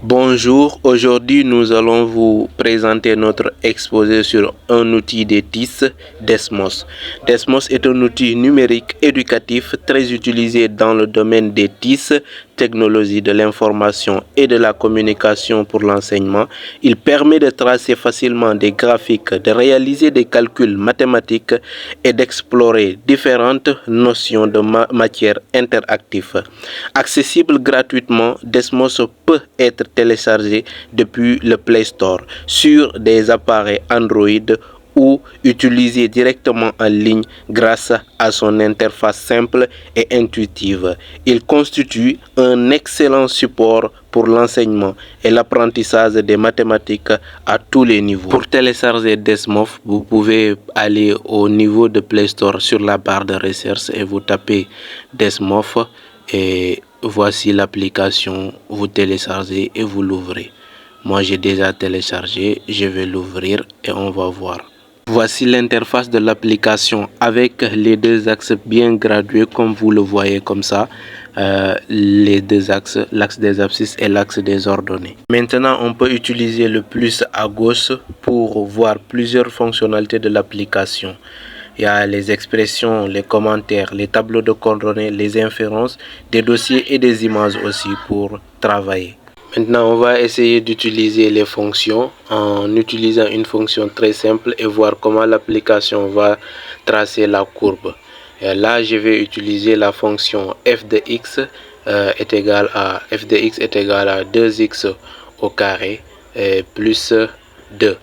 Bonjour, aujourd'hui nous allons vous présenter notre exposé sur un outil de TIS, Desmos. Desmos est un outil numérique éducatif très utilisé dans le domaine des TIS, technologie de l'information et de la communication pour l'enseignement. Il permet de tracer facilement des graphiques, de réaliser des calculs mathématiques et d'explorer différentes notions de matière interactive. Accessible gratuitement, Desmos peut être téléchargé depuis le Play Store sur des appareils Android ou utilisé directement en ligne grâce à son interface simple et intuitive. Il constitue un excellent support pour l'enseignement et l'apprentissage des mathématiques à tous les niveaux. Pour télécharger Desmos, vous pouvez aller au niveau de Play Store sur la barre de recherche et vous tapez Desmos et voici l'application, vous téléchargez et vous l'ouvrez. Moi j'ai déjà téléchargé, je vais l'ouvrir et on va voir. Voici l'interface de l'application avec les deux axes bien gradués comme vous le voyez comme ça. Les deux axes, l'axe des abscisses et l'axe des ordonnées. Maintenant, on peut utiliser le plus à gauche pour voir plusieurs fonctionnalités de l'application. Il y a les expressions, les commentaires, les tableaux de coordonnées, les inférences, des dossiers et des images aussi pour travailler. Maintenant, on va essayer d'utiliser les fonctions en utilisant une fonction très simple et voir comment l'application va tracer la courbe. Et là, je vais utiliser la fonction f de x est égal à 2x au carré plus 2.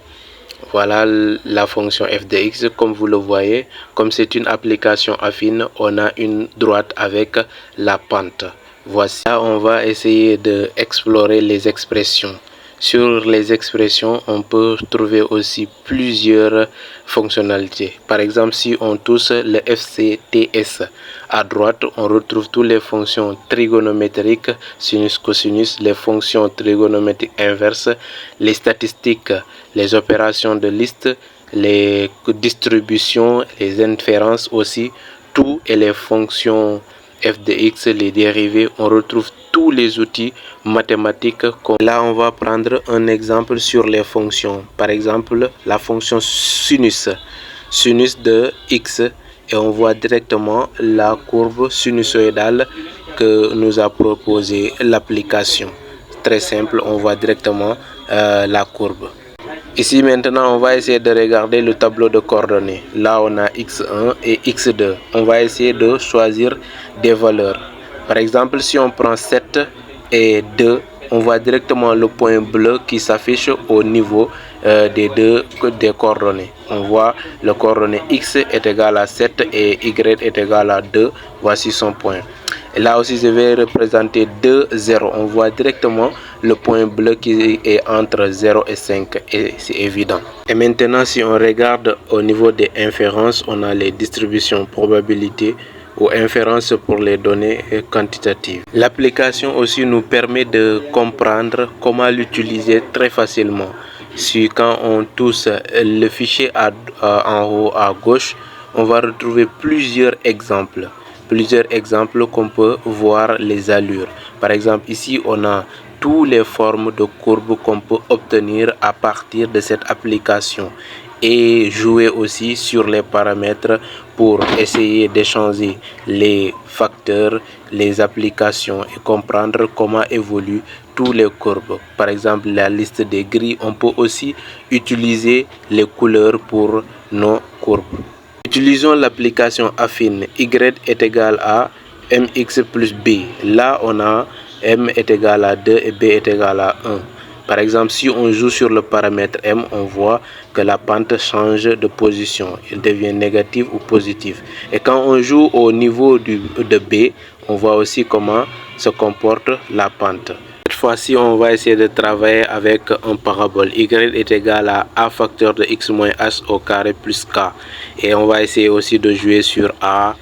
Voilà la fonction f de x. Comme vous le voyez, comme c'est une application affine, on a une droite avec la pente. Voici, là, on va essayer d'explorer les expressions. Sur les expressions, on peut trouver aussi plusieurs fonctionnalités. Par exemple, si on touche le FCTS à droite, on retrouve toutes les fonctions trigonométriques, sinus, cosinus, les fonctions trigonométriques inverses, les statistiques, les opérations de liste, les distributions, les inférences aussi, tout et les fonctions f de x, les dérivés, on retrouve tous les outils mathématiques. Là, on va prendre un exemple sur les fonctions. Par exemple, la fonction sinus de x, et on voit directement la courbe sinusoïdale que nous a proposé l'application. Très simple, on voit directement la courbe. Ici maintenant, on va essayer de regarder le tableau de coordonnées. Là, on a x1 et x2. On va essayer de choisir des valeurs. Par exemple, si on prend 7 et 2, on voit directement le point bleu qui s'affiche au niveau des coordonnées. On voit le coordonnée x est égal à 7 et y est égal à 2. Voici son point. Et là aussi, je vais représenter 2, 0. On voit directement le point bleu qui est entre 0 et 5. Et c'est évident. Et maintenant, si on regarde au niveau des inférences, on a les distributions probabilité ou inférences pour les données quantitatives. L'application aussi nous permet de comprendre comment l'utiliser très facilement. Si quand on touche le fichier en haut à gauche, on va retrouver plusieurs exemples qu'on peut voir les allures. Par exemple, ici, on a toutes les formes de courbes qu'on peut obtenir à partir de cette application et jouer aussi sur les paramètres pour essayer d'échanger les facteurs, les applications et comprendre comment évoluent tous les courbes. Par exemple, la liste des grilles, on peut aussi utiliser les couleurs pour nos courbes. Utilisons l'application affine. Y est égal à mx plus b. Là, on a m est égal à 2 et b est égal à 1. Par exemple, si on joue sur le paramètre m, on voit que la pente change de position. Elle devient négative ou positive. Et quand on joue au niveau de b, on voit aussi comment se comporte la pente. Cette fois-ci, on va essayer de travailler avec un parabole. Y est égal à a facteur de x moins h au carré plus k. Et on va essayer aussi de jouer sur a.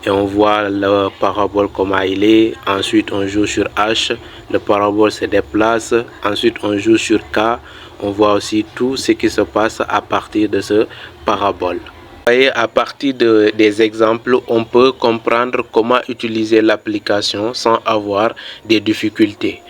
Et on voit le parabole comment il est. Ensuite, on joue sur h. Le parabole se déplace. Ensuite, on joue sur k. On voit aussi tout ce qui se passe à partir de ce parabole. voyez, à partir des exemples, on peut comprendre comment utiliser l'application sans avoir des difficultés.